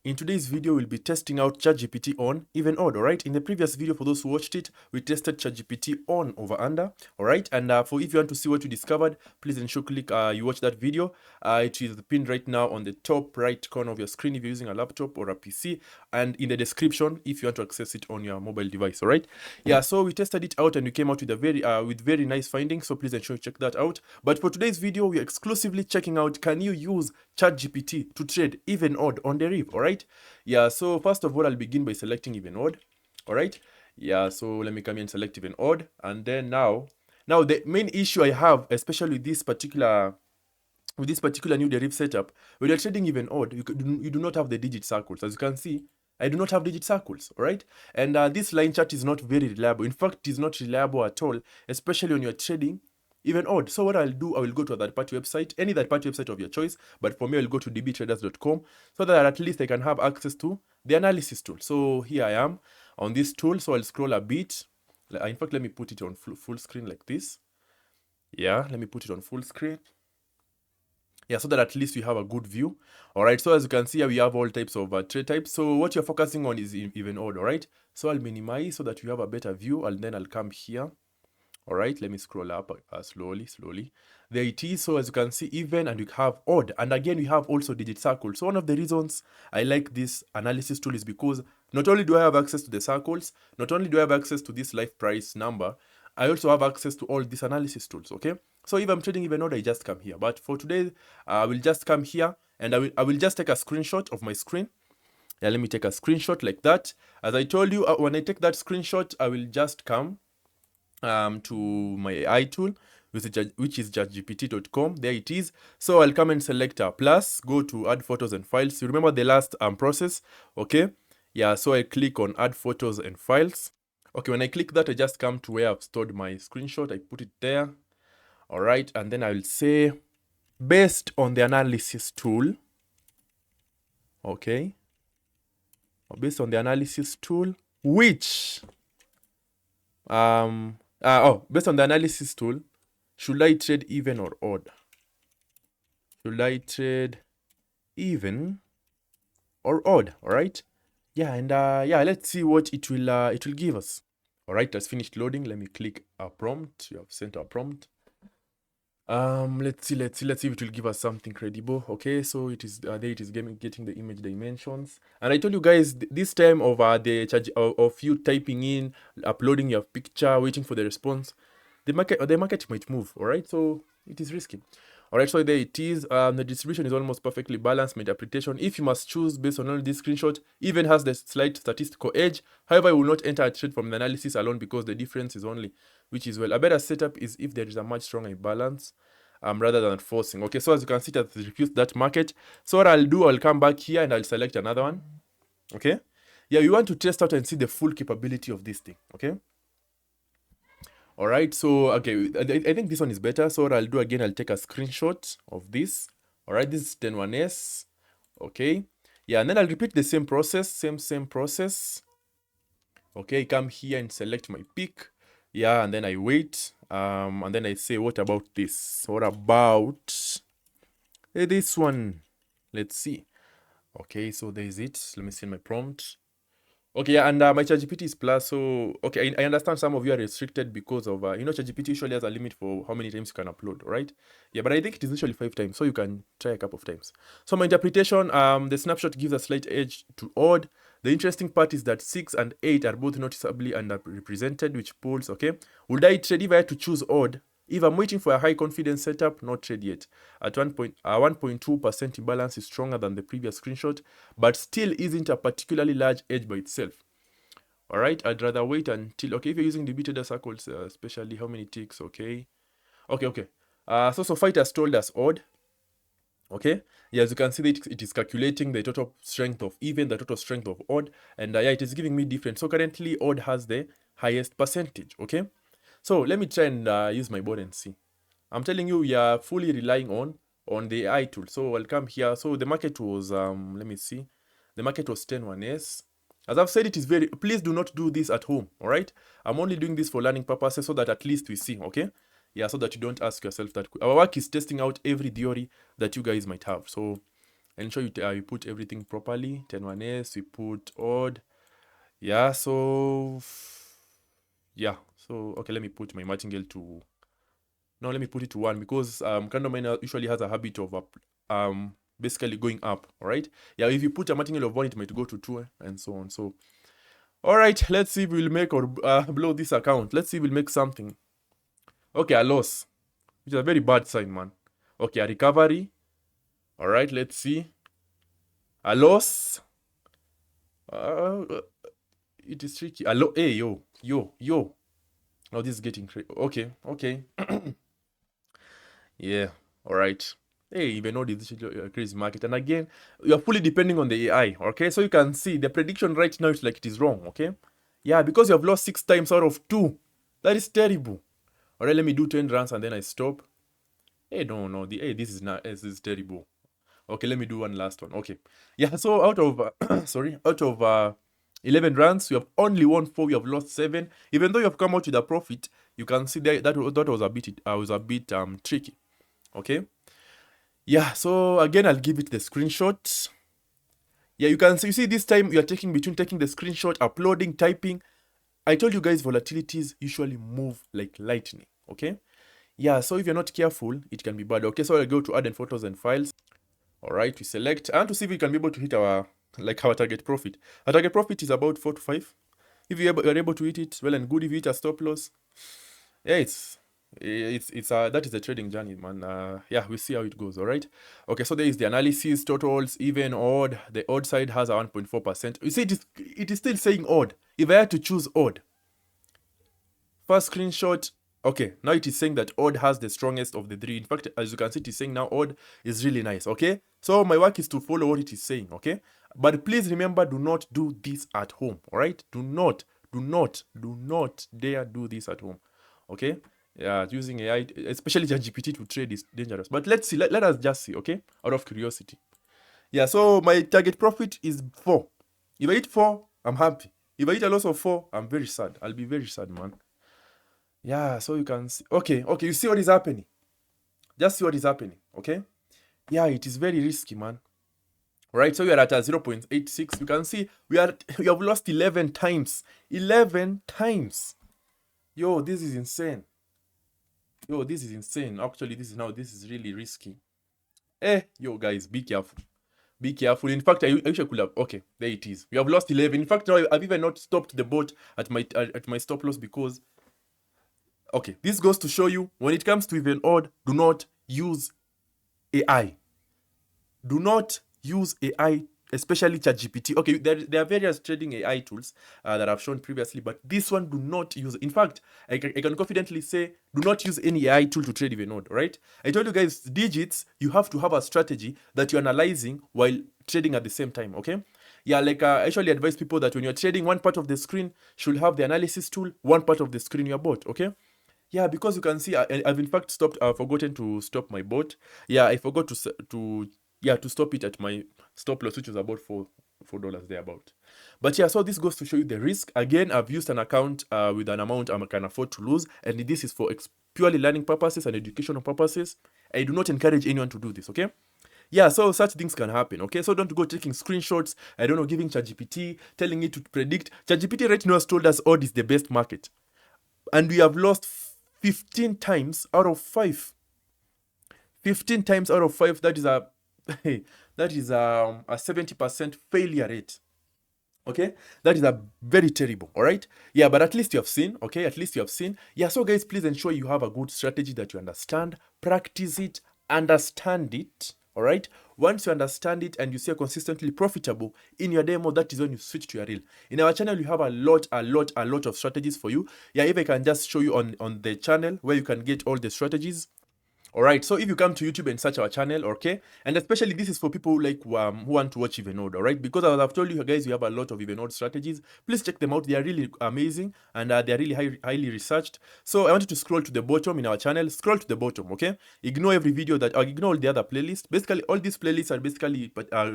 In today's video, we'll be testing out ChatGPT on, even odd, alright? In the previous video, for those who watched it, we tested ChatGPT on over under, alright? And for if you want to see what we discovered, please ensure click you watch that video. It is pinned right now on the top right corner of your screen if you're using a laptop or a PC, and in the description if you want to access it on your mobile device, alright? Yeah, so we tested it out and we came out with a very nice findings, so please ensure you check that out. But for today's video, we are exclusively checking out, can you use ChatGPT to trade even odd on Deriv, alright? Yeah, so first of all, I'll begin by selecting even odd, alright? Yeah, so let me come here and select even odd, and then now the main issue I have, especially with this particular new Deriv setup, when you're trading even odd, you do not have the digit circles. As you can see, I do not have digit circles, alright? And this line chart is not very reliable. In fact, it is not reliable at all, especially when you're trading even odd. So what I'll do, I will go to a third-party website, any third-party website of your choice, but for me, I'll go to dbtraders.com so that at least I can have access to the analysis tool. So here I am on this tool, so I'll scroll a bit. In fact, let me put it on full screen like this. Yeah, let me put it on full screen. Yeah, so that at least we have a good view. All right, so as you can see here, we have all types of trade types. So what you're focusing on is even odd, all right? So I'll minimize so that you have a better view, and then I'll come here. All right, let me scroll up slowly. There it is. So as you can see, even, and you have odd. And again, we have also digit circles. So one of the reasons I like this analysis tool is because not only do I have access to the circles, not only do I have access to this live price number, I also have access to all these analysis tools, okay? So if I'm trading even odd, I just come here. But for today, I will just come here, and I will just take a screenshot of my screen. Yeah, let me take a screenshot like that. As I told you, when I take that screenshot, I will just come to my AI tool, which is ChatGPT.com. There it is. So I'll come and select a plus, go to add photos and files. You remember the last process, okay? Yeah, so I click on add photos and files. Okay, when I click that, I just come to where I've stored my screenshot. I put it there. All right, and then I will say, based on the analysis tool, okay, based on the analysis tool, which based on the analysis tool, should I trade even or odd? Should I trade even or odd? All right. Yeah, and yeah, let's see what it will give us. All right, that's finished loading. Let me click a prompt. You have sent a prompt. Let's see if it will give us something credible. Okay, so it is there. It is getting the image dimensions, and I told you guys this time of the charge of you typing in, uploading your picture, waiting for the response, the market might move. All right, so it is risky. All right, so there it is. The distribution is almost perfectly balanced. My interpretation, if you must choose based on only this screenshot, even has the slight statistical edge. However, I will not enter a trade from the analysis alone because the difference is only, which is well. A better setup is if there is a much stronger balance, rather than forcing. Okay, so as you can see, that refused that market. So what I'll do, I'll come back here and I'll select another one. Okay, yeah, you want to test out and see the full capability of this thing. Okay. All right, so okay, I think this one is better. So what I'll do again, I'll take a screenshot of this. All right, this is 101S. Okay, yeah, and then I'll repeat the same process, same process. Okay, come here and select my pick. Yeah, and then I wait. And then I say, what about this? What about this one? Let's see. Okay, so there's it. Let me see my prompt. Okay, yeah, and my ChatGPT is plus, so okay, I understand some of you are restricted because of ChatGPT usually has a limit for how many times you can upload, right? Yeah, but I think it is usually 5 times, so you can try a couple of times. So my interpretation, the snapshot gives a slight edge to odd. The interesting part is that 6 and 8 are both noticeably underrepresented, which pulls. Okay, would I trade if I had to choose odd? If I'm waiting for a high confidence setup, not trade yet. At 1.2% imbalance is stronger than the previous screenshot, but still isn't a particularly large edge by itself. All right, I'd rather wait until, okay, if you're using debated circles, especially how many ticks, okay. So Fight has told us odd. Okay, yeah, as you can see, it is calculating the total strength of even, the total strength of odd, and yeah, it is giving me different. So currently, odd has the highest percentage, okay? So let me try and use my board and see. I'm telling you, we are fully relying on the AI tool. So I'll come here. So the market was, let me see. The market was 101S. As I've said, it is very, please do not do this at home, all right? I'm only doing this for learning purposes so that at least we see, okay? Yeah, so that you don't ask yourself that. Our work is testing out every theory that you guys might have. So ensure you put everything properly. 10 1s, we put odd. Yeah, so yeah, so okay, let me put my martingale to, no, let me put it to 1, because candle miner usually has a habit of basically going up. All right, yeah, if you put a martingale of 1, it might go to 2 and so on. So all right, let's see if we'll make or blow this account. Let's see if we'll make something. Okay, a loss, which is a very bad sign, man. Okay, a recovery. All right, let's see. A loss. It is tricky. Hey, yo. Now this is getting crazy. Okay. Yeah, all right. Hey, even though this is a crazy market, and again, you're fully depending on the AI. Okay, so you can see the prediction right now is like it is wrong. Okay, yeah, because you have lost 6 times out of 2. That is terrible. All right, let me do 10 runs and then I stop. Hey, no, this is not. This is terrible. Okay, let me do one last one. Okay, yeah. So out of out of 11 runs, you have only won 4. You have lost 7. Even though you have come out with a profit, you can see that was a bit tricky. Okay. Yeah. So again, I'll give it the screenshot. Yeah, you can see. You see, this time you are taking the screenshot, uploading, typing. I told you guys, volatilities usually move like lightning. Okay. Yeah. So if you're not careful, it can be bad. Okay. So I'll go to add and photos and files. All right, we select and to see if we can be able to hit our target profit. Our target profit is about 4 to 5. If you're able to hit it, well and good. If you hit a stop loss, yeah, that is a trading journey, man. Yeah, we'll see how it goes. All right. Okay, so there is the analysis, totals, even, odd. The odd side has a 1.4%. You see, it is still saying odd. If I had to choose odd, first screenshot. Okay, now it is saying that odd has the strongest of the 3. In fact, as you can see, it is saying now odd is really nice. Okay, so my work is to follow what it is saying. Okay, but please remember, do not do this at home. All right, do not dare do this at home. Okay, yeah, using AI, especially ChatGPT to trade, is dangerous. But let's see. Let us just see. Okay, out of curiosity. Yeah, so my target profit is 4. If I hit 4, I'm happy. If I hit a loss of 4, I'm very sad. I'll be very sad, man. Yeah, so you can see. Okay, you see what is happening. Just see what is happening, okay? Yeah, it is very risky, man. Right, so we are at a 0.86. You can see we have lost 11 times. 11 times. Yo, this is insane. Actually, this is really risky. Yo, guys, be careful. Be careful. In fact, I wish I could have. Okay, there it is. We have lost 11. In fact, now I've even not stopped the bot at my stop loss because. Okay, this goes to show you, when it comes to even odd, do not use AI. Do not use AI, especially ChatGPT. Okay, there are various trading AI tools that I've shown previously, but this one, do not use. In fact, I can confidently say, do not use any AI tool to trade even odd, right? I told you guys, digits, you have to have a strategy that you're analyzing while trading at the same time, okay? Yeah, I actually advise people that when you're trading, one part of the screen should have the analysis tool, one part of the screen your bot, okay? Yeah, because you can see, I've in fact forgotten to stop my bot. Yeah, I forgot to stop it at my stop loss, which was about $4 thereabout. But yeah, so this goes to show you the risk. Again, I've used an account with an amount I can afford to lose, and this is for purely learning purposes and educational purposes. I do not encourage anyone to do this, okay? Yeah, so such things can happen, okay? So don't go taking screenshots, I don't know, giving ChatGPT, telling it to predict. ChatGPT right now has told us odd is the best market. And we have lost 15 times out of 5. 15 times out of 5, that is a 70% failure rate. Okay, that is a very terrible. All right, yeah, but at least you have seen. Okay, at least you have seen. Yeah, so guys, please ensure you have a good strategy that you understand, practice it, understand it. All right, once you understand it and you see consistently profitable in your demo, that is when you switch to your reel. In our channel, we have a lot of strategies for you. Yeah, if I can just show you on the channel where you can get all the strategies. All right, so if you come to YouTube and search our channel, okay, and especially this is for people like who want to watch Evenode, all right, because as I've told you guys, we have a lot of Evenode strategies. Please check them out. They are really amazing, and they are really highly researched. So I want you to scroll to the bottom in our channel. Scroll to the bottom, okay? Ignore every video ignore all the other playlists. Basically, all these playlists are basically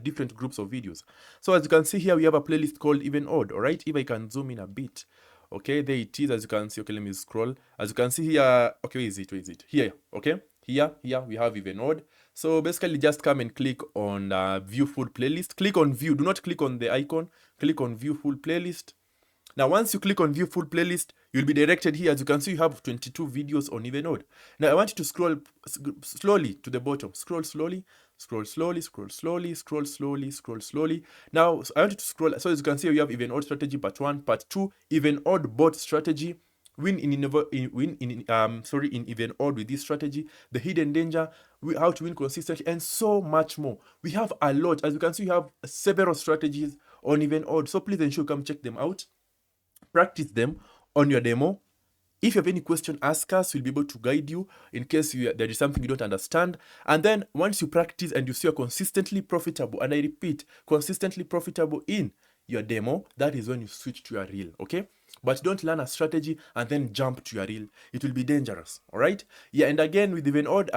different groups of videos. So as you can see here, we have a playlist called Evenode, all right? If I can zoom in a bit. Okay, there it is, as you can see. Okay, let me scroll. As you can see here, okay, where is it? Here, okay? Here we have Evenode. So basically just come and click on view full playlist. Click on view, do not click on the icon, click on view full playlist. Now, once you click on view full playlist, you'll be directed here. As you can see, you have 22 videos on Evenode. Now, I want you to scroll slowly to the bottom. Scroll slowly, scroll slowly, scroll slowly, scroll slowly, scroll slowly. Now, I want you to scroll. So as you can see, you have Evenode strategy part 1, part 2, Evenode bot strategy, win in Evenode with this strategy, the hidden danger, how to win consistently, and so much more. We have a lot. As you can see, you have several strategies on Evenode. So please ensure you come check them out. Practice them on your demo. If you have any question, ask us. We'll be able to guide you in case there is something you don't understand. And then once you practice and you see you're consistently profitable, and I repeat, consistently profitable in your demo, that is when you switch to your reel, okay? But don't learn a strategy and then jump to your reel. It will be dangerous, all right? Yeah, and again, with Evenode,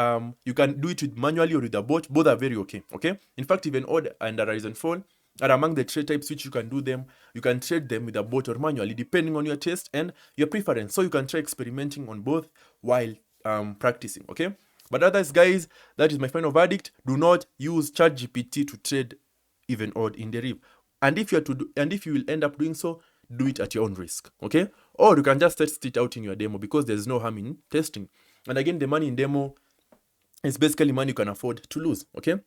you can do it with manually or with a bot. Both are very okay, okay? In fact, Evenode and Rise and Fall are among the trade types which you can do them. You can trade them with a bot or manually, depending on your taste and your preference. So you can try experimenting on both while practicing, okay? But otherwise, guys, that is my final verdict. Do not use ChatGPT to trade Evenode in Deriv. And if you will end up doing so, do it at your own risk, okay? Or you can just test it out in your demo, because there's no harm in testing. And again, the money in demo is basically money you can afford to lose, okay?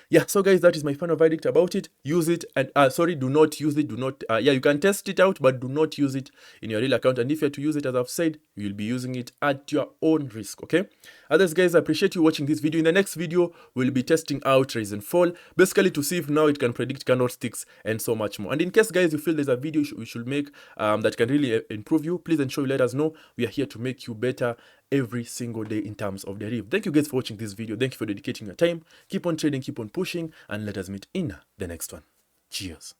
Yeah, so guys, that is my final verdict about it. Use it, and do not use it. Do not, you can test it out, but do not use it in your real account. And if you're to use it, as I've said, you'll be using it at your own risk, okay? Others, guys, I appreciate you watching this video. In the next video, we'll be testing out Rise and Fall, basically to see if now it can predict candlesticks and so much more. And in case, guys, you feel there's a video we should make that can really improve you, please ensure you let us know. We are here to make you better every single day in terms of Deriv. Thank you guys for watching this video. Thank you for dedicating your time. Keep on trading, keep on pushing, and let us meet in the next one. Cheers.